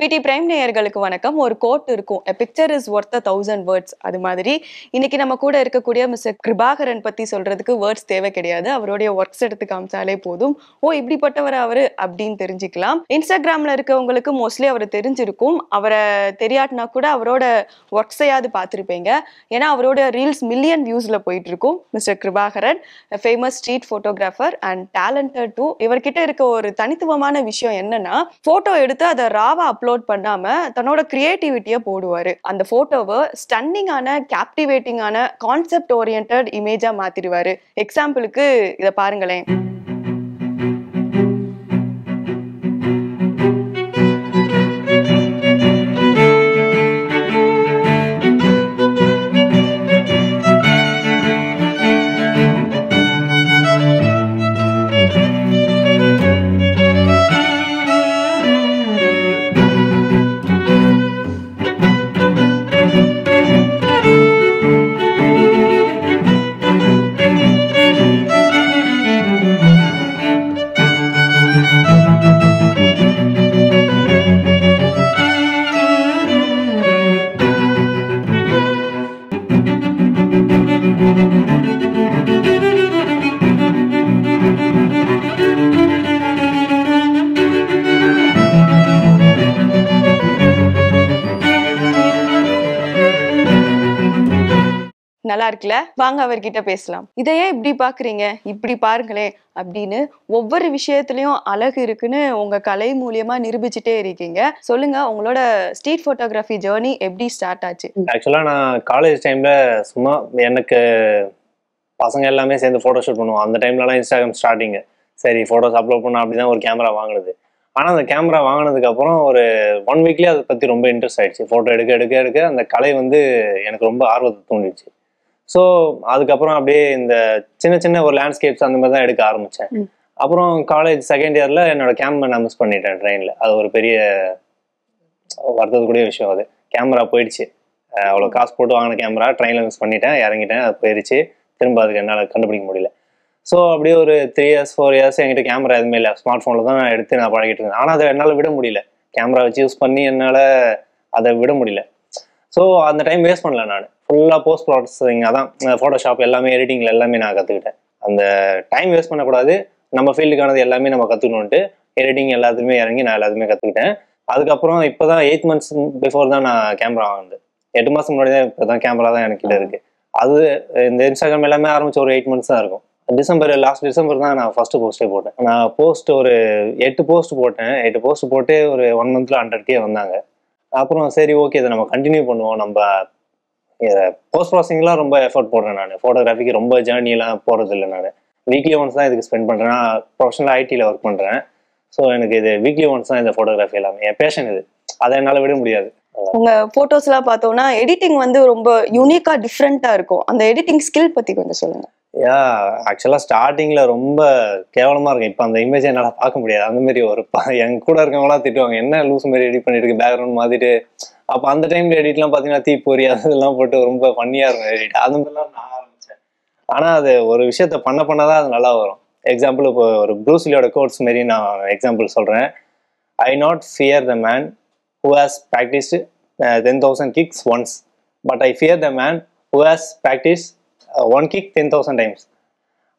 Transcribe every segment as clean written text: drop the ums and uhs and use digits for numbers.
பிடி பிரைம் நேயர்களுக்கு வணக்கம். ஒரு கோட் இருக்கும், a picture is worth a thousand words. அது மாதிரி இன்னைக்கு நம்ம கூட இருக்கக்கூடிய மிஸ்டர் கிருபாகரன் பத்தி சொல்றதுக்கு வேர்ட்ஸ் தேவை கிடையாது. அவருடைய ஒர்க்ஸ் எடுத்து காமிச்சாலே போதும், ஓ இப்படிப்பட்டவர் அவரு அப்படின்னு தெரிஞ்சுக்கலாம். இன்ஸ்டாகிராம்ல இருக்கவங்களுக்கு மோஸ்ட்லி அவர் தெரிஞ்சிருக்கும். அவரை தெரியாட்டினா கூட அவரோட ஒர்க்ஸையாவது பார்த்துருப்பீங்க. ஏன்னா அவரோட ரீல்ஸ் மில்லியன் வியூஸ்ல போயிட்டு இருக்கும். Mister Kirubakaran famous street photographer and talented too. இவர்கிட்ட இருக்க ஒரு தனித்துவமான விஷயம் என்னன்னா, போட்டோ எடுத்து அதை ராவா அப்லோட் பண்ணாம தன்னோட கிரியேட்டிவிட்டியை போடுவாரு. அந்த போட்டோவை ஸ்டன்னிங்கான, கேப்டிவேட்டிங்கான, கான்செப்ட் ஓரியன்டட் இமேஜா மாத்திடுவாரு. எக்ஸாம்பிளுக்கு இதை பாருங்களேன். நல்லா இருக்குல்ல? வாங்க அவர்கிட்ட பேசலாம். இதையே இப்படி பாக்குறீங்க, இப்படி பாருங்களேன் அப்படின்னு ஒவ்வொரு விஷயத்திலயும் அழகு இருக்குன்னு உங்க கலை மூலியமா நிரூபிச்சுட்டே இருக்கீங்க. சொல்லுங்க, உங்களோட ஸ்ட்ரீட் போட்டோகிராஃபி ஜேர்னி எப்படி ஸ்டார்ட் ஆச்சு? ஆக்சுவலா நான் காலேஜ் டைம்ல சும்மா எனக்கு பசங்க எல்லாமே சேர்ந்து ஃபோட்டோ ஷூட் பண்ணுவோம். அந்த டைம்லலாம் இன்ஸ்டாகிராம் ஸ்டார்டிங்கு. சரி ஃபோட்டோஸ் அப்லோட் பண்ண அப்படிதான் ஒரு கேமரா வாங்கினது. ஆனால் அந்த கேமரா வாங்கினதுக்கு அப்புறம் ஒரு 1 வீக்லேயே அதை பற்றி ரொம்ப இன்ட்ரெஸ்ட் ஆயிடுச்சு. ஃபோட்டோ எடுக்க எடுக்க எடுக்க அந்த கலை வந்து எனக்கு ரொம்ப ஆர்வத்தை தூண்டிடுச்சு. ஸோ அதுக்கப்புறம் அப்படியே இந்த சின்ன சின்ன ஒரு லேண்ட்ஸ்கேப்ஸ் அந்த மாதிரி தான் எடுக்க ஆரம்பித்தேன். அப்புறம் காலேஜ் செகண்ட் இயரில் என்னோட கேமரா நான் மிஸ் பண்ணிட்டேன் ட்ரெயினில். அது ஒரு பெரிய வருத்தக்கூடிய விஷயம். அது கேமரா போயிடுச்சு. அவ்வளோ காசு போட்டு வாங்கின கேமரா ட்ரெயினில் மிஸ் பண்ணிட்டேன், இறங்கிட்டேன், அது போயிடுச்சு. திரும்ப அதுக்கு என்னால் கண்டுபிடிக்க முடியல. ஸோ அப்படியே ஒரு 3 years 4 years என்கிட்ட கேமரா எதுவுமே இல்லை. ஸ்மார்ட் ஃபோனில் தான் எடுத்து நான் பழகிட்டு இருந்தேன். ஆனால் அதை என்னால் விட முடியல. கேமரா வச்சு யூஸ் பண்ணி என்னால் அதை விட முடியல. ஸோ அந்த டைம் வேஸ்ட் பண்ணல. நான் ஃபுல்லாக போஸ்ட் ப்ராசஸிங், அதான் ஃபோட்டோஷாப் எல்லாமே, எடிட்டிங்கில் எல்லாமே நான் கற்றுக்கிட்டேன். அந்த டைம் வேஸ்ட் பண்ணக்கூடாது, நம்ம ஃபீல்டுக்கானது எல்லாமே நம்ம கற்றுக்கணுன்ட்டு எடிட்டிங் எல்லாத்துலேயுமே இறங்கி நான் எல்லாத்துமே கற்றுக்கிட்டேன். அதுக்கப்புறம் இப்போ தான் 8 months பிஃபோர் தான் நான் கேமரா வாங்கினது. 8 மாதம் முன்னாடி தான் இப்போ தான் கேமரா தான் எனக்கிட்ட இருக்குது. அது இந்த இன்ஸ்டாகிராம் எல்லாமே ஆரம்பிச்சு ஒரு 8 months தான் இருக்கும். லாஸ்ட் டிசம்பர் தான் நான் ஃபர்ஸ்ட் போஸ்ட்டே போட்டேன். நான் போஸ்ட் ஒரு 8 போஸ்ட் போட்டேன். 8 போஸ்ட் போட்டு ஒரு 1 monthல 100K வந்தாங்க. அப்புறம் சரி ஓகே, இதை நம்ம கண்டினியூ பண்ணுவோம். நம்ம போஸ்ட் ப்ராசஸிங்லாம் ரொம்ப எஃபர்ட் போடுறேன். நான் ஃபோட்டோகிராஃபிக்கு ரொம்ப ஜேர்னியெல்லாம் போகிறது இல்லை. நான் வீக்லி ஒன்ஸ் தான் இதுக்கு ஸ்பெண்ட் பண்ணுறேன். நான் ப்ரொஃபஷனல் ஐடியில் ஒர்க் பண்ணுறேன். ஸோ எனக்கு இது வீக்லி ஒன்ஸ் தான் இந்த ஃபோட்டோகிராஃபி எல்லாமே. என் பேஷன் இது, அதை என்னால் விட முடியாது. உங்க போட்டோஸ் எல்லாம் பார்த்தோம்னா எடிட்டிங் வந்து ரொம்ப யூனிக்கா டிஃப்ரெண்டா இருக்கும். அந்த எடிட்டிங் ஸ்கில் பத்தி கொஞ்சம் சொல்லுங்க. ஆக்சுவலாக ஸ்டார்டிங்கில் ரொம்ப கேவலமாக இருக்கும். இப்போ அந்த இமேஜ் என்னால் பார்க்க முடியாது. அந்த மாதிரி ஒரு என் கூட இருக்கவங்களாம் திட்டுவாங்க, என்ன லூஸ் மாதிரி எடிட் பண்ணிட்டு இருக்கு, பேக்ரவுண்ட் மாற்றிட்டு. அப்போ அந்த டைமில் எடிட்லாம் பார்த்தீங்கன்னா தீப்பொறி அதெல்லாம் போட்டு ரொம்ப ஃபன்னியாக இருக்கும் எடிட். அது மாதிரிலாம் நான் ஆரம்பித்தேன். ஆனால் அது ஒரு விஷயத்த பண்ணதான் அது நல்லா வரும். எக்ஸாம்பிள் இப்போ ஒரு ப்ரூஸ்லியோட கோட்ஸ் மாரி நான் எக்ஸாம்பிள் சொல்கிறேன். I not fear the man who has practiced 10,000 kicks once, but I fear the man who has practiced one kick 10,000 times.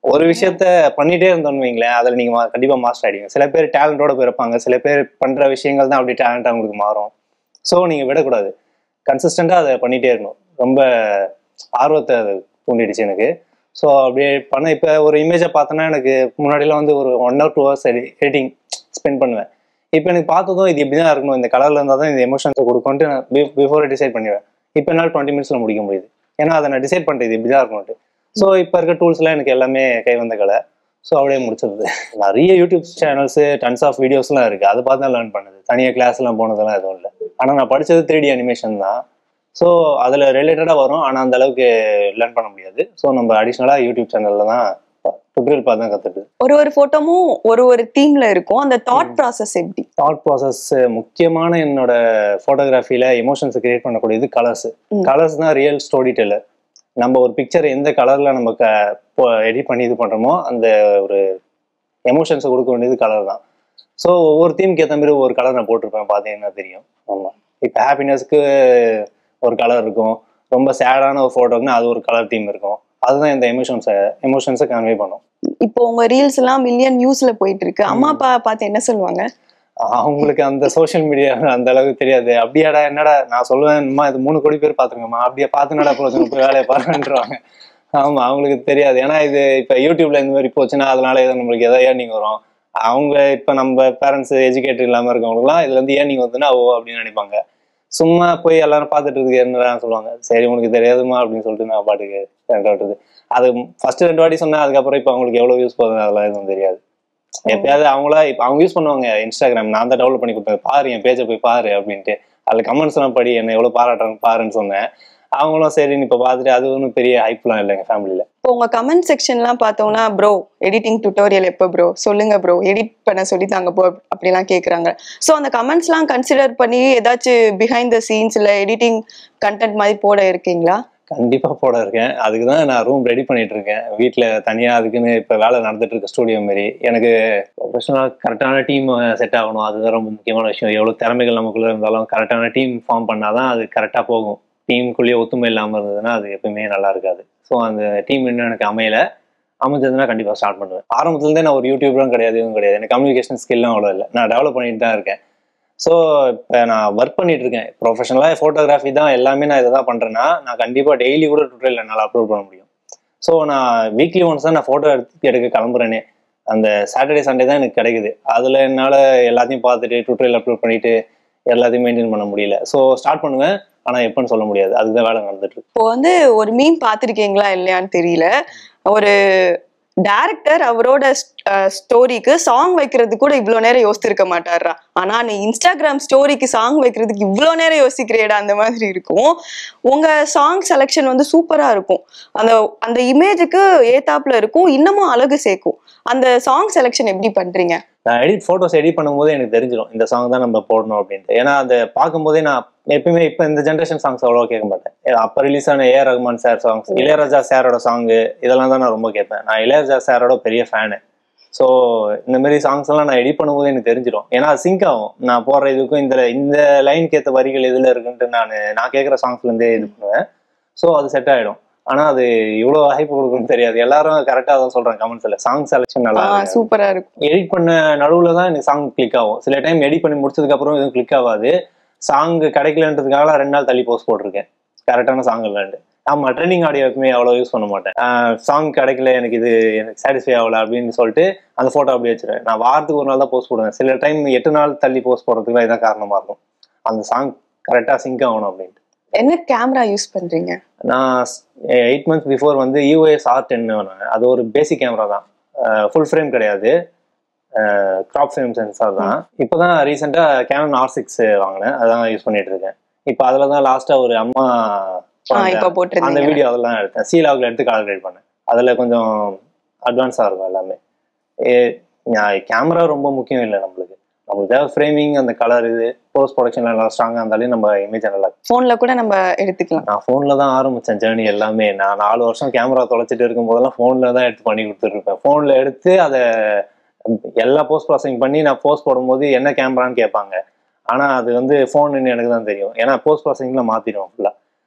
ஒரு விஷயத்த பண்ணிட்டே இருந்தோம்னு வைங்களேன், அதில் நீங்கள் கண்டிப்பாக மாஸ்டர் ஆகிடுங்க. சில பேர் டேலண்டோட போயிருப்பாங்க, சில பேர் பண்ணுற விஷயங்கள் தான் அப்படி டேலண்டாக உங்களுக்கு மாறும். ஸோ நீங்கள் விடக்கூடாது, கன்சிஸ்டண்டாக அதை பண்ணிகிட்டே இருக்கணும். ரொம்ப ஆர்வத்தை அது தூண்டிடுச்சு எனக்கு. ஸோ அப்படியே பண்ண இப்போ ஒரு இமேஜை பார்த்தோன்னா எனக்கு முன்னாடிலாம் வந்து ஒரு 1 or 2 hours எடிட்டிங் ஸ்பெண்ட் பண்ணுவேன். இப்போ எனக்கு பார்த்ததும் இது இப்படி தான் இருக்கணும், இந்த கலரில் இருந்தால் தான் இந்த எமோஷன்ஸை கொடுக்கும்ட்டு நான் பிஃபோர் டிசைட் பண்ணிடுவேன். இப்போ என்னால் 20 minutes முடிக்க முடியுது. ஏன்னா அதை நான் டிசைட் பண்ணிட்டு இது இப்படி தான் இருக்கணும்ட்டு. ஸோ இப்போ இருக்க டூல்ஸ்லாம் எனக்கு எல்லாமே கை வந்த கலை. ஸோ அப்படியே முடிச்சிருது. நிறைய யூடியூப் சேனல்ஸு, டன்ஸ் ஆஃப் வீடியோஸ்லாம் இருக்குது. அதை பார்த்து தான் லேர்ன் பண்ணுது. தனியாக கிளாஸ்லாம் போனதெல்லாம் எதுவும் இல்லை. ஆனால் நான் படித்தது 3D அனிமேஷன் தான். ஸோ அதில் ரிலேட்டடாக வரும், ஆனால் அந்த அளவுக்கு லேர்ன் பண்ண முடியாது. ஸோ நம்ம அடிஷ்னலாக யூடியூப் சேனலில் தான் டுட்டோரியல் பார்த்து தான் கற்றுட்டு. ஒரு ஃபோட்டோமும் ஒரு தீம்ல இருக்கும். அந்த தாட் ப்ராசஸ் எப்படி? தாட் ப்ராசஸ் முக்கியமான என்னோட ஃபோட்டோகிராஃபியில் எமோஷன்ஸை கிரியேட் பண்ணக்கூடியது கலர்ஸ். கலர்ஸ் தான் ரியல் ஸ்டோரி டெல்லர். நம்ம ஒரு பிக்சர் எந்த கலரில் நம்ம எடிட் பண்ணி இது பண்ணுறோமோ அந்த ஒரு எமோஷன்ஸை கொடுக்க வேண்டியது கலர் தான். ஸோ ஒவ்வொரு தீமுக்கு ஏற்ற மாதிரி ஒவ்வொரு கலர் நான் போட்டிருப்பேன், பார்த்தீங்கன்னா தெரியும். ஆமாம், இப்போ ஹாப்பினஸ்க்கு ஒரு கலர் இருக்கும், ரொம்ப சேடான ஒரு ஃபோட்டோக்குன்னா அது ஒரு கலர் தீம் இருக்கும். அதுதான் இந்த எமோஷன்ஸை கன்வே பண்ணும். இப்போ உங்க ரீல்ஸ் எல்லாம் மில்லியன் வியூஸ்ல போயிட்டு இருக்கு. அம்மா அப்பா பார்த்து என்ன சொல்லுவாங்க? அவங்களுக்கு அந்த சோஷியல் மீடியா அந்த அளவுக்கு தெரியாது. அப்படியாடா என்னடா நான் சொல்லுவேன், இது 3 கோடி பேர் பாத்துருங்கம்மா, அப்படியே பார்த்துனடா போய் வேலையை பாருன்றாங்க. ஆமா, அவங்களுக்கு தெரியாது. ஏன்னா இது இப்ப யூடியூப்ல இந்த மாதிரி போச்சுன்னா அதனால ஏதோ நம்மளுக்கு ஏதோ ஏர்னிங் வரும். அவங்க இப்ப நம்ம பேரண்ட்ஸ் எஜுகேட்டட் இல்லாம இருக்கவங்களுக்குலாம் இதுல இருந்து ஏர்னிங் வந்துன்னா ஓ அப்படின்னு நினைப்பாங்க. சும்மா போய் எல்லாரும் பார்த்துட்டு இருக்கு என்னடா சொல்லுவாங்க. சரி உனக்கு தெரியாதுமா அப்படின்னு சொல்லிட்டு நான் பாட்டுக்கு விட்டுறது. அது ஃபர்ஸ்ட் 2 வாட்டி சொன்னேன். அதுக்கப்புறம் இப்ப அவங்களுக்கு எவ்வளவு யூஸ் போகுது அதெல்லாம் எதுவும் தெரியாது. எப்பயாவது அவங்களா இப்ப அவங்க யூஸ் பண்ணுவாங்க இன்ஸ்டாகிராம், நான் தான் டெவலப் பண்ணி கொடுத்தேன், பாரு என் பேஜை போய் பாரு அப்படின்ட்டு. அதுல கமெண்ட்ஸ் எல்லாம் படி, என்ன எவ்வளவு பாராட்டுறாங்க பாருன்னு சொன்னேன். அவங்களும் சரின்னு இப்ப பாத்துட்டு அது ஒன்றும் பெரிய ஹைப்லாம் இல்லை எங்க ஃபேமிலியில. இப்போ உங்க கமெண்ட் செக்ஷன்லாம் பார்த்தோம்னா, ப்ரோ எடிட்டிங் டுட்டோரியல் எப்போ ப்ரோ சொல்லுங்க ப்ரோ, எடிட் பண்ண சொல்லி தாங்க ப்ரோ அப்படிலாம் கேட்குறாங்க. ஸோ அந்த கமெண்ட்ஸ்லாம் கன்சிடர் பண்ணி ஏதாச்சும் பிஹைண்ட் த சீன்ஸ் இல்லை எடிட்டிங் கண்டென்ட் மாதிரி போட இருக்கீங்களா? கண்டிப்பா போட இருக்கேன். அதுக்கு தான் நான் ரூம் ரெடி பண்ணிட்டு இருக்கேன் வீட்டில் தனியாக. அதுக்குன்னு இப்போ வேலை நடந்துட்டு இருக்கு, ஸ்டூடியோ மாரி. எனக்கு ப்ரொஃபஷனலாக கரெக்டான டீம் செட் ஆகணும், அதுதான் ரொம்ப முக்கியமான விஷயம். எவ்வளோ திறமைகள் நமக்குள்ள இருந்தாலும் கரெக்டான டீம் ஃபார்ம் பண்ணாதான் அது கரெக்டாக போகும். டீமுக்குள்ளேயே ஒத்துமை இல்லாமல் இருந்ததுன்னா அது எப்பவுமே நல்லா இருக்காது. ஸோ அந்த டீம் இன்னும் எனக்கு அமைஞ்சதுன்னா கண்டிப்பாக ஸ்டார்ட் பண்ணுவேன். ஆரம்பத்துலேருந்தே நான் ஒரு யூடியூபரும் கிடையாது, எதுவும் கிடையாது. எனக்கு கம்யூனிகேஷன் ஸ்கில்லாம் அவ்வளோ இல்லை. நான் டெவலப் பண்ணிட்டு தான் இருக்கேன். ஸோ இப்போ நான் ஒர்க் பண்ணிட்டு இருக்கேன் ப்ரொஃபஷனலாக. ஃபோட்டோகிராஃபி தான் எல்லாமே. நான் இதை தான் பண்ணுறேன்னா நான் கண்டிப்பாக டெய்லி கூட டுட்டோரியல் என்னால் அப்லோட் பண்ண முடியும். ஸோ நான் வீக்லி ஒன்ஸ் தான் நான் ஃபோட்டோ எடுக்க கிளம்புறேனே. அந்த சாட்டர்டே சண்டே தான் எனக்கு கிடைக்குது. அதில் என்னால் எல்லாத்தையும் பார்த்துட்டு டுட்டோரியல் அப்லோட் பண்ணிட்டு எல்லாத்தையும் மெயின்டைன் பண்ண முடியல. ஸோ ஸ்டார்ட் பண்ணுவேன், ஆனால் எப்போன்னு சொல்ல முடியாது. அதுதான் வேலை நடந்துட்டு இருக்கு. இப்போ வந்து ஒரு மீம் பார்த்துருக்கீங்களா இல்லையான்னு தெரியல. ஒரு டைரக்டர் அவரோட ஸ்டோரிக்கு சாங் வைக்கிறது கூட இவ்வளோ நேரம் யோசிச்சிருக்க மாட்டாரா, ஆனா நீ இன்ஸ்டாகிராம் ஸ்டோரிக்கு சாங் வைக்கிறதுக்கு இவ்வளோ நேரம் யோசிக்கிறேடா அந்த மாதிரி இருக்கும். உங்க சாங் செலெக்ஷன் வந்து சூப்பரா இருக்கும். அந்த அந்த இமேஜுக்கு ஏத்தாப்புல இருக்கும், இன்னமும் அழகு சேர்க்கும். அந்த சாங் செலெக்ஷன் எப்படி பண்றீங்க? நான் ஃபோட்டோஸ் எடிட் பண்ணும்போது எனக்கு தெரிஞ்சிடும் இந்த சாங் தான் நம்ம போடணும் அப்படின்ட்டு. ஏன்னா அதை பார்க்கும்போதே நான் எப்பயுமே இப்போ இந்த ஜென்ரேஷன் சாங்ஸ் அவ்வளோ கேட்க மாட்டேன். அப்போ ரிலீஸ் ஆன ஏ ரகுமான் சார் சாங்ஸ், இளையராஜா சாரோட சாங்கு, இதெல்லாம் தான் நான் ரொம்ப கேட்பேன். நான் இளையராஜா சாரோட பெரிய ஃபேனு. ஸோ இந்த மாதிரி சாங்ஸ் எல்லாம் நான் எடிட் பண்ணும்போது எனக்கு தெரிஞ்சிடும். ஏன்னா அது சிங்க் ஆகும். நான் போடுற இதுக்கும் இந்த லைனுக்கு ஏற்ற வரிகள் எதில் இருக்குன்ட்டு நான் கேட்குற சாங்ஸ்லேருந்தே இது பண்ணுவேன். ஸோ அது செட் ஆகிடும். ஆனா அது இவ்வளவு ஹைப் கொடுக்குன்னு தெரியாது. எல்லாரும் கரெக்டா தான் சொல்றாங்க கமெண்ட்ஸ்ல. சாங் செலக்ஷன் நல்லா சூப்பரா இருக்கும். எடிட் பண்ண நடுவுல தான் எனக்கு சாங் கிளிக் ஆகும். சில டைம் எடிட் பண்ணி முடிச்சதுக்கு அப்புறம் எதுவும் கிளிக் ஆகாது. சாங் கிடைக்கலன்றதுக்காக 2 நாள் தள்ளி போஸ்ட் போட்டிருக்கேன் கரெக்டான சாங் இல்லைன்னு. ஆமா, ட்ரெண்டிங் ஆடியோ எப்பவுமே அவ்வளவு யூஸ் பண்ண மாட்டேன். சாங் கிடைக்கல, எனக்கு இது எனக்கு சாட்டிஸ்ஃபை ஆகல அப்படின்னு சொல்லிட்டு அந்த போட்டோ அப்படியே வச்சிருவேன். நான் வாரத்துக்கு 1 நாள் தான் போஸ்ட் போடுவேன். சில டைம் 8 நாள் தள்ளி போஸ்ட் போடுறதுக்கு இதான் காரணமா இருக்கும். அந்த சாங் கரெக்டா சிங்க் ஆகணும் அப்படின்ட்டு. என்ன கேமரா யூஸ் பண்றீங்க? நான் 8 months பிஃபோர் வந்து EOS R10 அது ஒரு பேசிக் கேமரா தான், ஃபுல் ஃப்ரேம் கிடையாது, கிராப் ஃப்ரேம் சென்சார் தான். இப்போதான் ரீசெண்டா Canon R6 வாங்கினேன், அதான் யூஸ் பண்ணிட்டு இருக்கேன். இப்போ அதுல தான் லாஸ்டா ஒரு அம்மா அந்த வீடியோ அதெல்லாம் எடுத்தேன். C-Log எடுத்து கால்குலேட் பண்ணேன். அதுல கொஞ்சம் அட்வான்ஸா இருக்கும் எல்லாமே. கேமரா ரொம்ப முக்கியம் இல்லை நம்மளுக்கு தேவை ஃப்ரேமிங், அந்த கலர், இது போஸ்ட் ப்ரொடக்ஷன்ல நல்லா ஸ்ட்ராங்கா இருந்தாலே நம்ம இமேஜ் நல்லா ஃபோன்ல கூட நம்ம எடுத்துக்கலாம். நான் ஃபோன்ல தான் ஆரம்பிச்சேன் ஜேர்னி எல்லாமே. நான் 4 வருஷம் கேமரா தொலைச்சிட்டு இருக்கும் போதெல்லாம் ஃபோன்ல தான் எடுத்து பண்ணி கொடுத்துட்டு இருப்பேன். ஃபோன்ல எடுத்து அதை எல்லா போஸ்ட் ப்ராசஸிங் பண்ணி நான் போஸ்ட் போடும்போது என்ன கேமரான்னு கேட்பாங்க. ஆனா அது வந்து ஃபோன்னு எனக்கு தான் தெரியும். ஏன்னா போஸ்ட் ப்ராசஸிங்ல மாத்திடுவோம் ஃபுல்லா.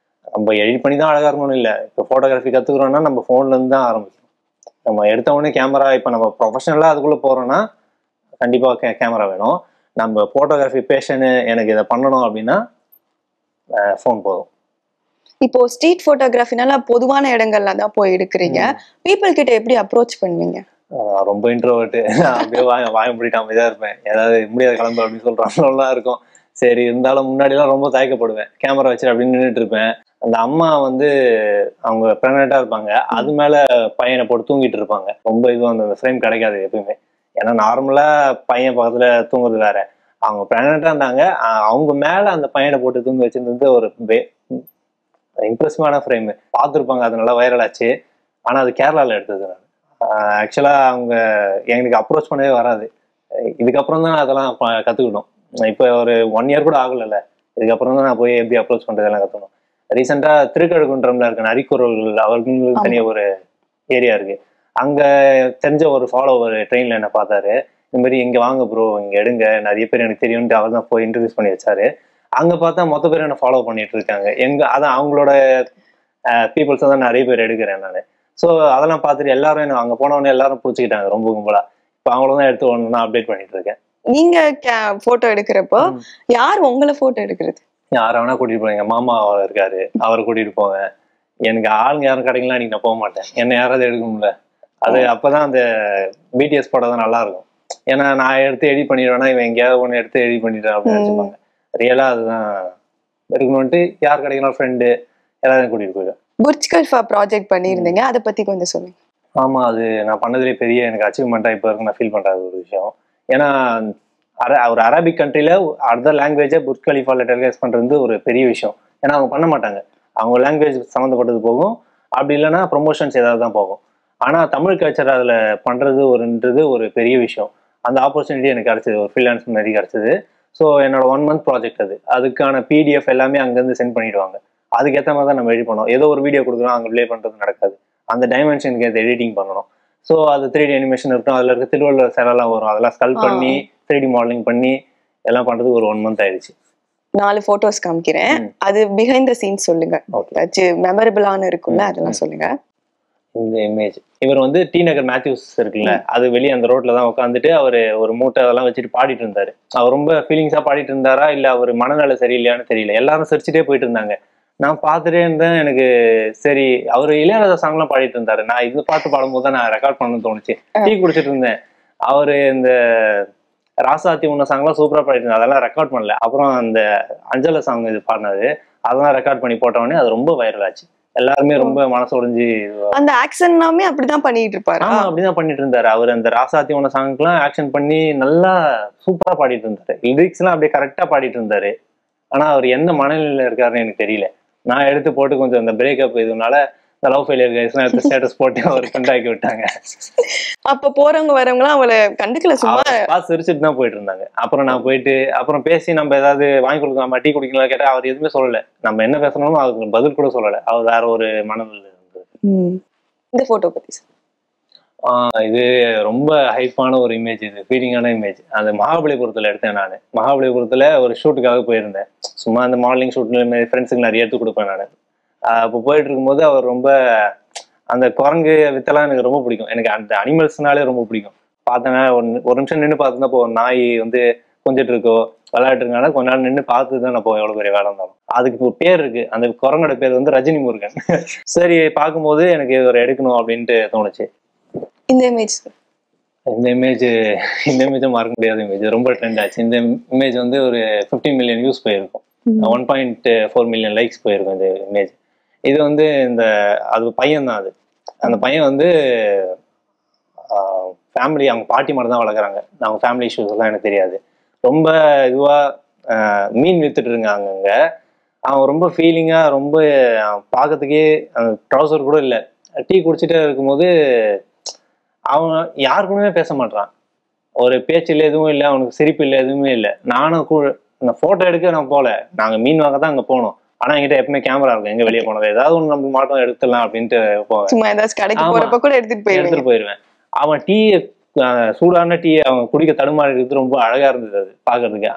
நம்ம எடிட் பண்ணி தான் அழகா இருக்கணும் இல்லை. இப்போ ஃபோட்டோகிராஃபி கத்துக்கிறோம்னா நம்ம ஃபோன்ல இருந்து தான் ஆரம்பிக்கணும். நம்ம எடுத்த உடனே கேமரா, இப்போ நம்ம ப்ரொஃபஷனலா அதுக்குள்ள போறோம்னா கண்டிப்பா கேமரா வேணும். நம்ம போட்டோகிராஃபி பேஷனு, எனக்கு இதை பண்ணணும் அப்படின்னா ஃபோன் போதும். இப்போ ஸ்ட்ரீட் போட்டோகிராஃபினால பொதுவான இடங்கள்ல தான் போய் எடுக்கிறீங்க. பீப்புள் கிட்ட எப்படி அப்ரோச் பண்ணுவீங்க? ரொம்ப இன்ட்ரோவர்ட், அப்படியே வாய முடிட்டு அமைதியா இருப்பேன். ஏதாவது முடியாத கிளம்பு அப்படின்னு சொல்றாங்களா இருக்கும். சரி, இருந்தாலும் முன்னாடிலாம் ரொம்ப தயக்கப்படுவேன். கேமரா வச்சு அப்படின்னு நின்றுட்டு இருப்பேன். அந்த அம்மா வந்து அவங்க பிரெக்னெண்டா இருப்பாங்க, அது மேல பையனை போட்டு தூங்கிட்டு இருப்பாங்க. ரொம்ப இதுவும் அந்த ஃப்ரேம் கிடைக்காது எப்பயுமே. ஏன்னா நார்மலா பையன் பக்கத்துல தூங்குறது வேற, அவங்க பிரெக்னெண்டா இருந்தாங்க, அவங்க மேல அந்த பையனை போட்டு தூங்க வச்சிருந்தது ஒரு இம்ப்ரெசிவான ஃப்ரேம். பார்த்துருப்பாங்க, அது நல்லா வைரல் ஆச்சு. ஆனா அது கேரளால எடுத்தது. நான் ஆக்சுவலா அவங்க எங்களுக்கு அப்ரோச் பண்ணவே வராது. இதுக்கப்புறம் தான் அதெல்லாம் கத்துக்கணும். இப்போ ஒரு 1 year கூட ஆகல. இதுக்கப்புறம் தான் நான் போய் எப்படி அப்ரோச் பண்றதெல்லாம் கத்துக்கணும். ரீசெண்டா திருக்கழுக்குன்றம்ல இருக்க நரிக்குறவர்கள் அவர்களுக்கு தனியாக ஒரு ஏரியா இருக்கு. அங்க தெரிஞ்ச ஒரு ஃபாலோவர் ட்ரெயின்ல என்ன பார்த்தாரு. இந்த மாதிரி இங்க வாங்க ப்ரோ, இங்க எடுங்க, நிறைய பேர் எனக்கு தெரியும்ட்டு அவர் தான் போய் இன்ட்ரடியூஸ் பண்ணி வச்சாரு. அங்க பார்த்தா மொத்த பேர் என்ன ஃபாலோ பண்ணிட்டு இருக்காங்க. அதான் அவங்களோட பீப்புள்ஸ் தான் நிறைய பேர் எடுக்கிறேன் நான். ஸோ அதெல்லாம் பார்த்துட்டு எல்லாரும் என்ன அங்க போனவொடனே எல்லாரும் பிடிச்சிக்கிட்டாங்க ரொம்ப கும்பலா. இப்போ அவங்கள தான் எடுத்து ஒன்று அப்டேட் பண்ணிட்டு இருக்கேன். நீங்க போட்டோ எடுக்கிறப்போ யார் உங்களை போட்டோ எடுக்கிறது? யாரை வேணா கூட்டிட்டு போங்க. எங்க மாமா இருக்காரு, அவரை கூட்டிட்டு போங்க. எனக்கு ஆளுங்க யாரும் கிடைக்கலாம், நீங்க நான் போக மாட்டேன். என்ன யாராவது எடுக்கணும்ல, அது அப்பதான் அந்த பிடிஎஸ் படம் தான் நல்லா இருக்கும். ஏன்னா நான் எடுத்து எடிட் பண்ணிடுவேன்னா இவன் எங்கேயாவது ஒன்று எடுத்து எடிட் பண்ணிடுறேன் அப்படின்னு நினைச்சுப்பாங்க. ரியலா அதுதான் இருக்கணும்ட்டு யார் கிடைக்கணும் ஃப்ரெண்டு எல்லாரும் கூட்டிட்டு போயிடுவேன். புர்ஜ் கலிஃபா ப்ராஜெக்ட் பண்ணியிருந்தீங்க, அதை பத்தி கொஞ்சம் சொல்லுங்க. ஆமா, அது நான் பண்ணதுலேயே பெரிய எனக்கு அச்சீவ்மெண்டா இப்போ இருக்கு நான் ஃபீல் பண்ற ஒரு விஷயம். ஏன்னா ஒரு அரபிக் கண்ட்ரில அதர் லாங்குவேஜை புர்ஜ் கலிஃபால டெலிகாஸ்ட் பண்றது ஒரு பெரிய விஷயம். ஏன்னா அவங்க பண்ண மாட்டாங்க, அவங்க லாங்குவேஜ் சம்மந்தப்பட்டது போகும், அப்படி இல்லைன்னா ப்ரொமோஷன்ஸ் ஏதாவது தான் போகும். ஆனா தமிழ் கல்ச்சர் அதுல பண்றது ஒரு பெரிய விஷயம். அந்த ஆப்பர்ச்சுனிட்டி எனக்கு கிடைச்சது, ஒரு ஃப்ரீலான்ஸ் மாதிரி கிடைச்சது. ஸோ என்னோட 1 month ப்ராஜெக்ட் அதுக்கான பிடிஎஃப் எல்லாமே அங்கேருந்து சென்ட் பண்ணிடுவாங்க. அதுக்கேற்ற மாதிரி தான் நம்ம எடிட் பண்ணோம். ஏதோ ஒரு வீடியோ கொடுக்குறோம், அங்கே ப்ளே பண்ணுறது நடக்காது. அந்த டைமென்ஷனுக்கு ஏற்ற எடிட்டிங் பண்ணணும். ஸோ அது 3D அனிமேஷன் இருக்கும், அதில் இருக்க திருவள்ளுவர் சிலைலாம் வரும், அதெல்லாம் ஸ்கல் பண்ணி 3D மாடலிங் பண்ணி எல்லாம் பண்ணுறதுக்கு ஒரு 1 month ஆயிடுச்சு. 4 போட்டோஸ் காமிக்கிறேன், அது பிஹைண்ட் த சீன்ஸ் சொல்லுங்க. மெமரபிளான இருக்கும்ல, அதெல்லாம் சொல்லுங்க. இந்த இமேஜ் இவர் டி நகர் மேத்யூஸ் இருக்குல்ல, அது வெளியே அந்த ரோட்ல தான் உட்காந்துட்டு அவர் ஒரு மூட்டை அதெல்லாம் வச்சுட்டு பாடிட்டு இருந்தாரு. அவர் ரொம்ப ஃபீலிங்ஸா பாடிட்டு இருந்தாரா இல்ல அவர் மனநல சரியில்லையான்னு தெரியல. எல்லாரும் சிரிச்சுட்டே போயிட்டு இருந்தாங்க. நான் பார்த்துட்டே இருந்தேன். எனக்கு சரி, அவர் இளையராஜா சாங்லாம் பாடிட்டு இருந்தாரு. நான் இது பார்த்து பாடும்போது தான் நான் ரெக்கார்ட் பண்ணணும்னு தோணுச்சு. டீ குடிச்சிட்டு இருந்தேன். அவரு இந்த ராசாத்தி உன்ன சாங்லாம் சூப்பரா பாடிட்டு இருந்தாரு, அதெல்லாம் ரெக்கார்ட் பண்ணல. அப்புறம் அந்த அஞ்சல சாங் இது பாடினது, அதெல்லாம் ரெக்கார்ட் பண்ணி போட்டவொடனே அது ரொம்ப வைரல் ஆச்சு. எல்லாருமே ரொம்ப மனசு உடைஞ்சு அந்த ஆக்ஷன்னாமே அப்படிதான் பண்ணிட்டு இருப்பாரு. ஆமா, அப்படிதான் பண்ணிட்டு இருந்தாரு. அவர் அந்த ராசாத்தி உன்ன சாங்க்குலாம் ஆக்ஷன் பண்ணி நல்லா சூப்பரா பாடிட்டு இருந்தாரு. லிரிக்ஸ் எல்லாம் அப்படியே கரெக்டா பாடிட்டு இருந்தாரு. ஆனா அவர் எந்த மனநிலையில இருக்காருன்னு எனக்கு தெரியல. நான் எடுத்து போட்டு கொஞ்சம் அந்த பிரேக்கப் இதனால இந்த லவ் ஃபெயிலியர் கைஸ்லாம் எடுத்து ஸ்டேட்டஸ் போட்டு அவர் கண்டாக்கி விட்டாங்க. அப்ப போறவங்க வரவங்களாம் அவளை கண்டுக்கல, சும்மா பார்த்து சிரிச்சுட்டு தான் போயிட்டு இருந்தாங்க. அப்புறம் நான் போயிட்டு அப்புறம் பேசி நம்ம ஏதாவது வாங்கி கொடுக்கலாமா, டீ குடிக்கலாம் கேட்டா அவர் எதுவுமே சொல்லல. நம்ம என்ன பேசணுமோ அதுக்கு பதில் கூட சொல்லல. அவர் வேற ஒரு மனநிலையில இருந்தது. இந்த போட்டோ பத்தி இது ரொம்ப ஹைப்பான ஒரு இமேஜ், இது ஃபீலிங்கான இமேஜ். அது மகாபலிபுரத்துல எடுத்தேன். நான் மகாபலிபுரத்துல ஒரு ஷூட்டுக்காக போயிருந்தேன். சும்மா அந்த மாடலிங் ஷூட்ல ஃப்ரெண்ட்ஸுக்கு நிறைய எடுத்து கொடுப்பேன் நான். அப்போ போயிட்டு இருக்கும்போது அவர் ரொம்ப அந்த குரங்கு வித்தெல்லாம் எனக்கு ரொம்ப பிடிக்கும். எனக்கு அந்த அனிமல்ஸ்னாலே ரொம்ப பிடிக்கும். பார்த்தேன்னா ஒரு நிமிஷம் நின்று பார்த்துதான் இப்போ ஒரு நாய் கொஞ்சிட்டு இருக்கோ விளையாட்டு இருக்கானா கொஞ்ச நாள் நின்று பார்த்து தான் நான் போவேன், எவ்வளவு பெரிய வேலை இருந்தாலும். அதுக்கு ஒரு பேர் இருக்கு, அந்த குரங்கோட பேர் ரஜினி முருகன். சரி, பார்க்கும்போது எனக்கு ஒரு எடுக்கணும் அப்படின்ட்டு தோணுச்சு. இந்த இமேஜ் மறக்க முடியாத இமேஜ், ரொம்ப ட்ரெண்ட் ஆச்சு. இந்த இமேஜ் ஒரு 15 மில்லியன் வியூஸ் போயிருக்கும், 1.4 மில்லியன் லைக்ஸ் போயிருக்கும் இந்த இமேஜ். இது இந்த அது பையன் தான். அந்த பையன் ஃபேமிலி, அவங்க பாட்டி மட்டும் தான் வளர்க்குறாங்க. அவங்க ஃபேமிலி இஷ்யூஸ் எல்லாம் எனக்கு தெரியாது. ரொம்ப இதுவா மீன் வித்துட்டு இருக்காங்க அங்க. அவன் ரொம்ப ஃபீலிங்கா, ரொம்ப பார்க்கறதுக்கே ட்ரௌசர் கூட இல்லை, டீ குடிச்சிட்டே இருக்கும்போது அவன் யாருக்குமே பேச மாட்டான். ஒரு பேச்சு இல்லை, எதுவும் இல்லை, அவனுக்கு சிரிப்பு இல்லை, எதுவுமே இல்லை. நானும் அந்த போட்டோ எடுக்க நான் போல, நாங்க மீன் வாங்க தான் அங்க போனோம். ஆனா என்கிட்ட எப்பவுமே கேமரா இருக்கும், எங்க வெளியே போனது ஏதாவது ஒன்று நம்ம மாட்டோம் எடுத்துடலாம் அப்படின்ட்டு போவேன். எடுத்துட்டு போயிருவேன். அவன் டீ சூடான டீ அவன் குடிக்க தடுமாறி இருக்கிறது ரொம்ப அழகா இருந்தது. அது பாக்குறதுக்கு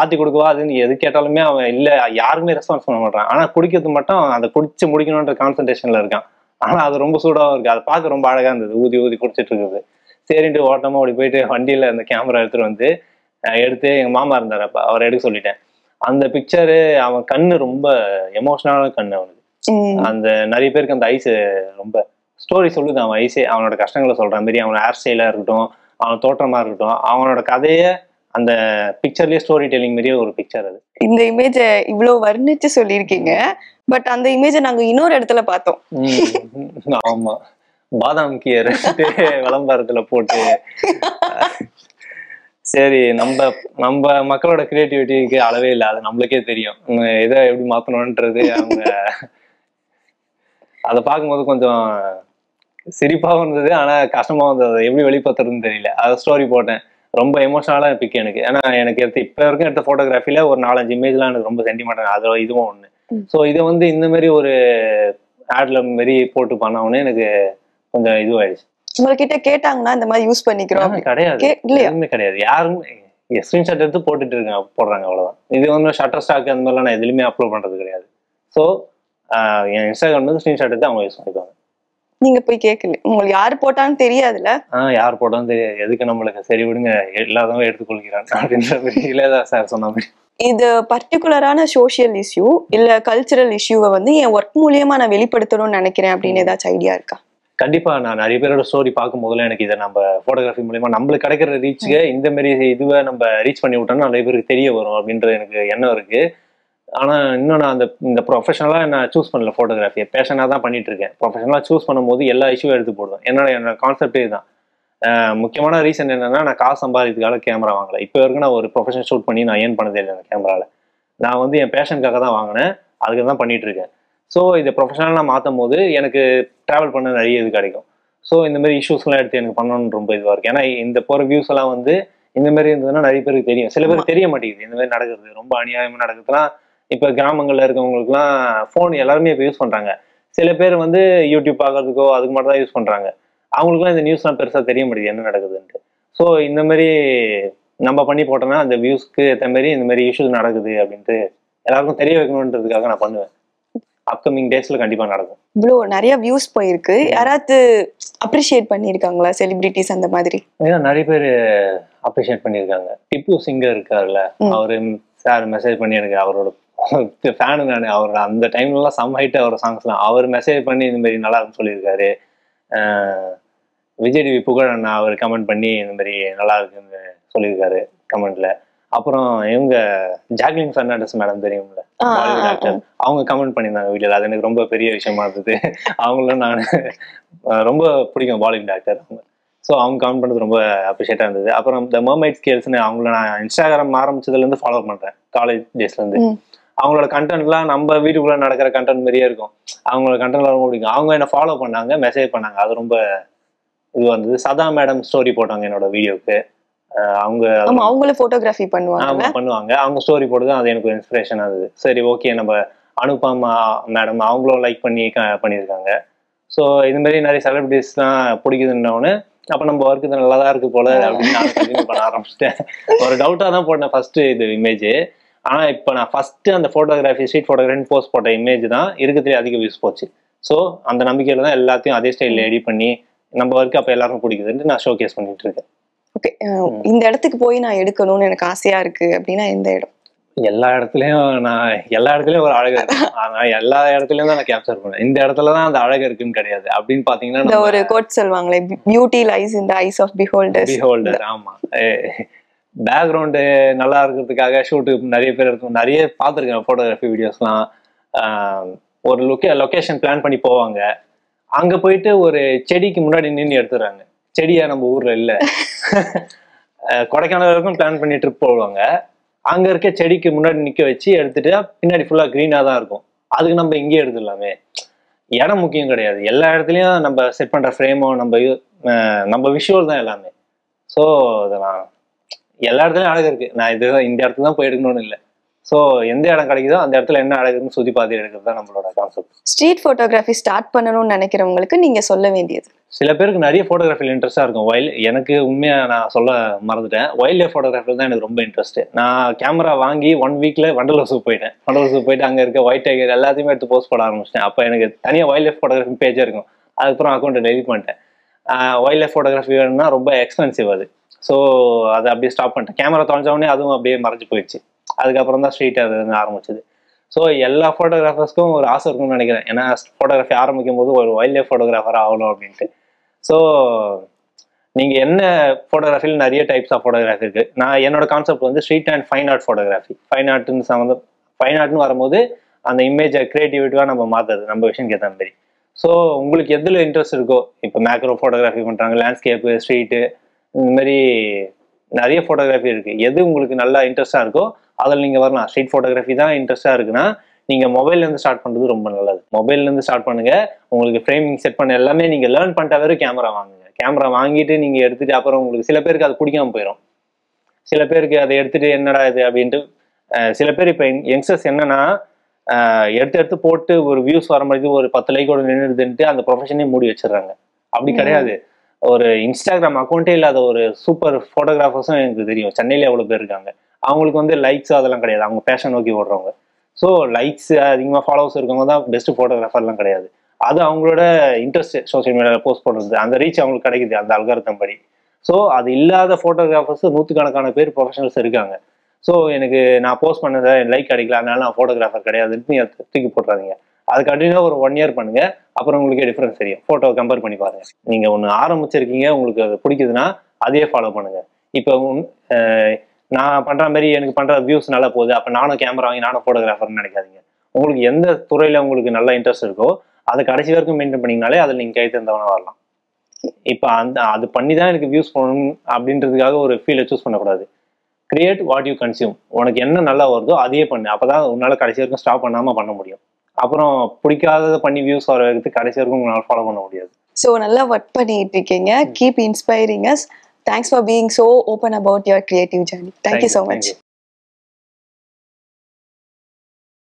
ஆத்தி கொடுக்கவா அதுன்னு எது கேட்டாலுமே அவன் இல்ல, யாருமே ரெஸ்பான்ஸ் பண்ண மாட்டான். ஆனா குடிக்கிறது மட்டும் அதை குடிச்சு முடிக்கணும்ன்ற கான்சன்ட்ரேஷன்ல இருக்கான். ஆனா அது ரொம்ப சூடாவும் இருக்கு, அதை பார்க்க ரொம்ப அழகா இருந்தது, ஊதி ஊதி குடிச்சிட்டு இருக்குது. சரின்ட்டு ஓட்டமா அப்படி போயிட்டு வண்டியில அந்த கேமரா எடுத்துட்டு எடுத்து எங்க மாமா இருந்தாரு, அப்ப அவரை எடுக்க சொல்லிட்டேன். அந்த பிக்சரு அவன் கண்ணு ரொம்ப எமோஷனலான கண்ணு அவனுக்கு. அந்த நிறைய பேருக்கு அந்த ஐஸ் ரொம்ப ஸ்டோரி சொல்லுது. அவன் ஐஸே அவனோட கஷ்டங்களை சொல்ற மாதிரி, அவனோட ஹேர் ஸ்டைலா இருக்கட்டும், அவன் தோற்றமா இருக்கட்டும், அவனோட கதைய அந்த பிக்சர்லயே ஸ்டோரி டெல்லிங் மாதிரியே ஒரு பிக்சர் அது. இந்த இமேஜ இவ்வளவு வர்ணிச்சு சொல்லியிருக்கீங்க, பட் அந்த இமேஜ நாங்க இன்னொரு இடத்துல பார்த்தோம். ஆமா, பாதாம் கீரை விளம்பரத்துல போட்டு. சரி, நம்ம மக்களோட கிரியேட்டிவிட்டிக்கு அளவே இல்லை, அது நம்மளுக்கே தெரியும் எதை எப்படி மாத்தணும்ன்றது. அவங்க அதை பார்க்கும்போது கொஞ்சம் சிரிப்பாகவும் இருந்தது, ஆனா கஷ்டமாகவும் இருந்தது. அதை எப்படி வெளிப்படுத்துறதுன்னு தெரியல. அதை ஸ்டோரி போட்டேன். ரொம்ப எமோஷனலா பிக் எனக்கு. ஏன்னா எனக்கு இப்ப வரைக்கும் எடுத்த போட்டோகிராஃபில ஒரு 4-5 இமேஜ்லாம் எனக்கு ரொம்ப சென்டிமெண்டல். அது இதுவும் ஒண்ணு. ஸோ இதை இந்த மாதிரி ஒரு ஆட்ல மாரி போட்டு பண்ண உடனே எனக்கு கொஞ்சம் இதுவாயிடுச்சு. உங்ககிட்ட கேட்டாங்கன்னா இந்த மாதிரி யூஸ் பண்ணிக்கிறோம் கிடையாது, இல்லையா? எதுவுமே கிடையாது. யாருமே ஸ்கிரீன்ஷாட் எடுத்து போடுறாங்க அவ்வளவுதான். இது வந்து ஷட்டர் ஸ்டாக் அந்த மாதிரிலாம் நான் எதுலையுமே அப்லோட் பண்றது கிடையாது. ஸோ என் இன்ஸ்டாகிராம் வந்து ஸ்கிரீன்ஷாட் எடுத்து அவங்க யூஸ் பண்ணிக்குவாங்க. நீங்க போய் கேட்கல, உங்களுக்கு யாரு போட்டான்னு தெரியாதுல்ல? யார் போட்டாலும் தெரியாது, எதுக்கு நம்மளுக்கு, சரி விடுங்க எல்லாரும் எடுத்துக்கொள்கிறான் அப்படின்ற மாதிரி இளையராஜா சார் சொன்ன மாதிரி. இது பர்டிகுலரான சோஷியல் இஷ்யூ இல்ல கல்ச்சரல் இஷ்யூவை வந்து என் ஒர்க் மூலியமா நான் வெளிப்படுத்தணும்னு நினைக்கிறேன் அப்படின்னு ஏதாச்சும் ஐடியா இருக்கா? கண்டிப்பா. நான் நிறைய பேரோட ஸ்டோரி பார்க்கும் போதுல எனக்கு இதை நம்ம போட்டோகிராஃபி மூலியமா நம்மளுக்கு கிடைக்கிற ரீச்சுக்கு இந்த மாதிரி இதுவை நம்ம ரீச் பண்ணி விட்டோம்னா நிறைய பேருக்கு தெரிய வரும் அப்படின்ற எனக்கு எண்ணம் இருக்கு. ஆனா இன்னும் நான் இந்த ப்ரொஃபஷனலா நான் சூஸ் பண்ணல. போட்டோகிராஃபியை பேஷனா தான் பண்ணிட்டு இருக்கேன். ப்ரொஃபஷனலா சூஸ் பண்ணும்போது எல்லா இஷ்யூ எடுத்து போடுவேன். என்னோட கான்செப்டே தான். முக்கியமான ரீசன் என்னன்னா, நான் காசு சம்பாதிக்கிறதுக்காக கேமரா வாங்கல. இப்போ வரைக்கும் நான் ஒரு ப்ரொஃபஷனல் ஷூட் பண்ணி நான் ஏன் பண்ணதே இல்லை அந்த கேமரால. நான் வந்து என் பேஷனுக்காக தான் வாங்கினேன், அதுக்கு தான் பண்ணிட்டு இருக்கேன். ஸோ இதை ப்ரொஃபஷனலாக நான் மாற்றும் போது எனக்கு ட்ராவல் பண்ண நிறைய இது கிடைக்கும். ஸோ இந்த மாதிரி இஷ்யூஸ்லாம் எடுத்து எனக்கு பண்ணணும்னு ரொம்ப இதுவாக இருக்குது. ஏன்னா இந்த போகிற வியூஸ் எல்லாம் வந்து இந்த மாதிரி இருந்ததுன்னா நிறைய பேருக்கு தெரியும். சில பேருக்கு தெரிய மாட்டேங்குது இந்த மாதிரி நடக்குது, ரொம்ப அநியாயமாக நடக்குதுன்னா. இப்போ கிராமங்களில் இருக்கவங்களுக்குலாம் ஃபோன் எல்லாருமே இப்போ யூஸ் பண்ணுறாங்க. சில பேர் வந்து யூடியூப் பார்க்கறதுக்கோ அதுக்கு மட்டும் தான் யூஸ் பண்ணுறாங்க. அவங்களுக்குலாம் இந்த நியூஸ்லாம் பெருசாக தெரிய மாட்டேங்குது என்ன நடக்குதுன்ட்டு. ஸோ இந்த மாதிரி நம்ம பண்ணி போட்டோம்னா அந்த வியூஸ்க்கு ஏற்ற மாதிரி இந்த மாதிரி இஷ்யூஸ் நடக்குது அப்படின்ட்டு எல்லாருக்கும் தெரிய வைக்கணுன்றதுக்காக நான் பண்ணுவேன். அப்கமிங் டேஸ்ல கண்டிப்பா நடக்கும். இவ்வளோ நிறைய வியூஸ் போயிருக்கு, யாராவது அப்ரிஷியேட் பண்ணியிருக்காங்களா செலிபிரிட்டிஸ் அந்த மாதிரி? நிறைய பேர் அப்ரிஷியேட் பண்ணியிருக்காங்க. டிப்பு சிங்கர் இருக்காருல்ல, அவரு சார் மெசேஜ் பண்ணி எனக்கு அவரோட ஃபேனு நான். அவர் அந்த டைம்லலாம் செம்ம ஹைட் அவர் சாங்ஸ்லாம். அவர் மெசேஜ் பண்ணி இந்த மாதிரி நல்லா இருக்குன்னு சொல்லியிருக்காரு. விஜய் டிவி புகழ் அண்ணா அவர் கமெண்ட் பண்ணி இந்த மாதிரி நல்லா இருக்குன்னு சொல்லியிருக்காரு கமெண்ட்ல. அப்புறம் இவங்க ஜாக்லின் பெர்னாண்டஸ் மேடம் தெரியும்ல, பாலிவுட் ஆக்டர், அவங்க கமெண்ட் பண்ணியிருந்தாங்க வீடியோல. அது எனக்கு ரொம்ப பெரிய விஷயமா இருந்தது. அவங்களும் நான் ரொம்ப பிடிக்கும் பாலிவுட் ஆக்டர் அவங்க. ஸோ அவங்க கமெண்ட் பண்ணது ரொம்ப அப்ரிஷியேட்டாக இருந்தது. அப்புறம் இந்த மர்மைட் ஸ்கேல்ஸ்னு அவங்கள நான் இன்ஸ்டாகிராம் ஆரம்பிச்சதுலேருந்து ஃபாலோ பண்ணுறேன் காலேஜ் டேஸ்லேருந்து. அவங்களோட கண்டென்ட்லாம் நம்ம வீட்டுக்குள்ளே நடக்கிற கண்டென்ட் மாதிரியே இருக்கும். அவங்களோட கண்டென்ட்லாம் ரொம்ப பிடிக்கும். அவங்க என்ன ஃபாலோ பண்ணாங்க, மெசேஜ் பண்ணாங்க, அது ரொம்ப இது வந்தது. சதா மேடம் ஸ்டோரி போட்டாங்க என்னோட வீடியோக்கு. அவங்களும் போட்டோகிராஃபி பண்ணுவாங்க. அவங்க ஸ்டோரி போடுறது அது எனக்கு இன்ஸ்பிரேஷனா இருந்தது. சரி ஓகே, நம்ம அனுபமா மேடம் அவங்களும் லைக் பண்ணியிருக்காங்க. ஸோ இது மாதிரி நிறைய செலிபிரிட்டிஸ்லாம் பிடிக்குதுன்னொன்னு, அப்போ நம்ம ஒர்க்கு இது நல்லா தான் இருக்கு போல அப்படின்னு நான் கண்டினியூ பண்ண ஆரம்பிச்சிட்டேன். ஒரு டவுட்டாக தான் போட்டேன் ஃபர்ஸ்ட் இது இமேஜ். ஆனால் இப்போ நான் ஃபர்ஸ்ட் அந்த ஃபோட்டோகிராஃபி ஸ்ட்ரீட் ஃபோட்டோகிராஃபி போஸ்ட் போட்ட இமேஜ் தான் இருக்கிறதுலே அதிக வியூஸ் போச்சு. ஸோ அந்த நம்பிக்கையில தான் எல்லாத்தையும் அதே ஸ்டைலில் எடிட் பண்ணி நம்ம ஒர்க்கு அப்போ எல்லாருக்கும் பிடிக்குதுன்ட்டு நான் ஷோ கேஸ் பண்ணிட்டு இருக்கேன். ஓகே, இந்த இடத்துக்கு போய் நான் எடுக்கணும்னு எனக்கு ஆசையா இருக்கு அப்படின்னா எந்த இடம்? எல்லா இடத்துலயும் ஒரு அழகு இருக்கு. ஆனா எல்லா இடத்துலயும் தான் நான் கேப்சர் பண்ணேன். இந்த இடத்துலதான் அந்த அழகு இருக்குன்னு கிடையாது. அப்படின்னு பாத்தீங்கன்னா ஒரு கோட் சொல்லுவாங்களே, beauty lies in the eyes of beholder. ஆமா, பேக்ரவுண்டு நல்லா இருக்கிறதுக்காக ஷூட்டுக்கு நிறைய பேர் இருக்கும். நிறைய பார்த்துருக்கேன் போட்டோகிராஃபி வீடியோஸ்லாம். ஒரு லொக்கேஷன் பிளான் பண்ணி போவாங்க. அங்க போயிட்டு ஒரு செடிக்கு முன்னாடி நின்று எடுத்துடுறாங்க. செடியா நம்ம ஊர்ல இல்ல, கொடைக்கானல் வரைக்கும் பிளான் பண்ணி ட்ரிப் போடுவாங்க. அங்க இருக்க செடிக்கு முன்னாடி நிக்க வச்சு எடுத்துட்டு பின்னாடி ஃபுல்லா கிரீனா தான் இருக்கும். அதுக்கு நம்ம இங்கேயே எடுத்துடலாமே. இடம் முக்கியம் கிடையாது, எல்லா இடத்துலயும் நம்ம செட் பண்ற ஃப்ரேமோ நம்ம விஷுவல் தான் எல்லாமே. ஸோ அதெல்லாம் எல்லா இடத்துலயும் அழகு இருக்கு. நான் இந்த இடத்துல தான் போய் எடுக்கணும்னு இல்லை. ஸோ எந்த இடம் கிடைக்குதோ அந்த இடத்துல என்ன அழகுன்னு சுத்தி பார்த்து எடுக்கிறது தான் நம்மளோட கான்செப்ட். ஸ்ட்ரீட் போட்டோகிராஃபி ஸ்டார்ட் பண்ணணும்னு நினைக்கிறவங்களுக்கு நீங்க சொல்ல வேண்டியது? சில பேருக்கு நிறைய போட்டோகிராஃபியில் இன்ட்ரெஸ்டா இருக்கும். எனக்கு உண்மையா நான் சொல்ல மறந்துட்டேன், வைல்ட் லைஃப் போட்டோகிராஃபில் தான் எனக்கு ரொம்ப இன்ட்ரெஸ்ட். நான் கேமரா வாங்கி 1 வீக்ல வண்டலூர்ஸுக்கு போயிட்டு அங்க இருக்க ஒயிட் டைகர் எல்லாத்தையுமே எடுத்து போஸ்ட் போட ஆரம்பிச்சிட்டேன். அப்போ எனக்கு தனியாக வைல்ட் லைஃப் போட்டோகிராஃபி பேஜே இருக்கும். அதுக்கப்புறம் அக்கௌண்ட்டை டெலிட் பண்ணிட்டேன். வைல்ட் லைஃப் போட்டோகிராஃபி வேணும்னா ரொம்ப எக்ஸ்பென்சிவ் அது. ஸோ அதை அப்படியே ஸ்டாப் பண்ணிட்டேன். கேமரா தொலைஞ்சவொடனே அதுவும் அப்படியே மறைஞ்சு போயிடுச்சு. அதுக்கப்புறம் தான் ஸ்ட்ரீட் அது ஆரம்பிச்சது. ஸோ எல்லா ஃபோட்டோகிராஃபர்ஸ்க்கும் ஒரு ஆசை இருக்கும்னு நினைக்கிறேன். ஏன்னா ஃபோட்டோகிராஃபி ஆரம்பிக்கும் போது ஒரு வைல்ட் லைஃப் ஃபோட்டோகிராஃபர் ஆகணும் அப்படின்ட்டு. ஸோ நீங்கள் என்ன ஃபோட்டோகிராஃபியில் நிறைய டைப்ஸ் ஆஃப் ஃபோட்டோகிராஃபி இருக்கு. நான் என்னோட கான்செப்ட் வந்து street and fine art photography. Fine ஆர்ட்னு வரும்போது அந்த இமேஜை கிரியேட்டிவிட்டியாக நம்ம மாற்றுறது நம்ம விஷயத்துக்கு ஏற்ற மாதிரி. ஸோ உங்களுக்கு எதில் இன்ட்ரெஸ்ட் இருக்கோ, இப்போ மேக்ரோ ஃபோட்டோகிராஃபி பண்ணுறாங்க, லேண்ட்ஸ்கேப்பு, ஸ்ட்ரீட்டு, இந்த மாதிரி நிறைய ஃபோட்டோகிராஃபி இருக்கு. எது உங்களுக்கு நல்லா இன்ட்ரெஸ்டாக இருக்கோ அதில் நீங்கள் வரலாம். ஸ்ட்ரீட் ஃபோட்டோகிராஃபி தான் இன்ட்ரெஸ்டாக இருக்குன்னா நீங்கள் மொபைல்லேருந்து ஸ்டார்ட் பண்ணுறது ரொம்ப நல்லது. மொபைல்லேருந்து ஸ்டார்ட் பண்ணுங்க. உங்களுக்கு ஃப்ரேமிங் செட் பண்ண எல்லாமே நீங்கள் லேர்ன் பண்ணிட்டாவே கேமரா வாங்குங்க. கேமரா வாங்கிட்டு நீங்கள் எடுத்துட்டு அப்புறம் உங்களுக்கு சில பேருக்கு அது பிடிக்காம போயிடும். சில பேருக்கு அதை எடுத்துட்டு என்னடா இது அப்படின்ட்டு. சில பேர் இப்போ யங்ஸ்டர்ஸ் என்னன்னா எடுத்து போட்டு ஒரு வியூஸ் வர மாதிரி ஒரு 10 லைக்கோட நின்றுதுன்ட்டு அந்த ப்ரொஃபஷனே மூடி வச்சிடுறாங்க. அப்படி கிடையாது. ஒரு இன்ஸ்டாகிராம் அக்கௌண்ட்டே இல்லாத ஒரு சூப்பர் ஃபோட்டோகிராஃபர்ஸும் எனக்கு தெரியும். சென்னையில எவ்வளோ பேர் இருக்காங்க. அவங்களுக்கு வந்து லைக்ஸ் அதெல்லாம் கிடையாது. அவங்க பேஷன் நோக்கி ஓடுறவங்க. ஸோ லைக்ஸ் அதிகமாக ஃபாலோவர்ஸ் இருக்கவங்க தான் பெஸ்ட் ஃபோட்டோகிராஃபர்லாம் கிடையாது. அது அவங்களோட இன்ட்ரெஸ்ட் சோஷியல் மீடியாவில் போஸ்ட் பண்ணுறது, அந்த ரீச் அவங்களுக்கு கிடைக்குது அந்த அல்காரிதம் படி. ஸோ அது இல்லாத ஃபோட்டோகிராஃபர்ஸ் நூற்றுக்கணக்கான பேர் ப்ரொஃபஷனல்ஸ் இருக்காங்க. ஸோ எனக்கு நான் போஸ்ட் பண்ணதை லைக் கிடைக்கல, அதனால நான் ஃபோட்டோகிராஃபர் கிடையாதுன்னு நீங்க தூக்கி போட்டுறாதீங்க. அது கண்டினியூவாக ஒரு 1 இயர் பண்ணுங்க. அப்புறம் உங்களுக்கே டிஃபரன்ஸ் தெரியும். ஃபோட்டோ கம்பேர் பண்ணி பாருங்க. நீங்க ஒன்று ஆரம்பிச்சிருக்கீங்க, உங்களுக்கு அது பிடிக்குதுன்னா அதையே ஃபாலோ பண்ணுங்க. இப்போ நான் பண்ற மாதிரி எனக்கு பண்ற வியூஸ் நல்லா போகுது, அப்போ நானும் கேமரா வாங்கி நானும் ஃபோட்டோகிராஃபர்னு நினைக்காதீங்க. உங்களுக்கு எந்த துறையில உங்களுக்கு நல்ல இன்ட்ரெஸ்ட் இருக்கோ அதை கடைசி வரைக்கும் மெயின்டைன் பண்ணீங்கனாலே அதில் நீங்க கை தந்தவனா வரலாம். இப்போ அது பண்ணி தான் எனக்கு வியூஸ் போகணும் அப்படின்றதுக்காக ஒரு ஃபீலை சூஸ் பண்ணக்கூடாது. Create what you consume. உனக்கு என்ன நல்லா வருதோ அதையே பண்ணு. அப்பதான் உன்னால கடைசி வரைக்கும் ஸ்டாப் பண்ணாம பண்ண முடியும். அப்புறம் பிடிக்காததை பண்ணி வியூஸ் வர வரைக்கும் கடைசி வரைக்கும் உங்களால் ஃபாலோ பண்ண முடியாது. ஸோ நல்லா ஒர்க் பண்ணிட்டு இருக்கீங்க. Keep inspiring as. Thanks for being so open about your creative journey. Thank you so much.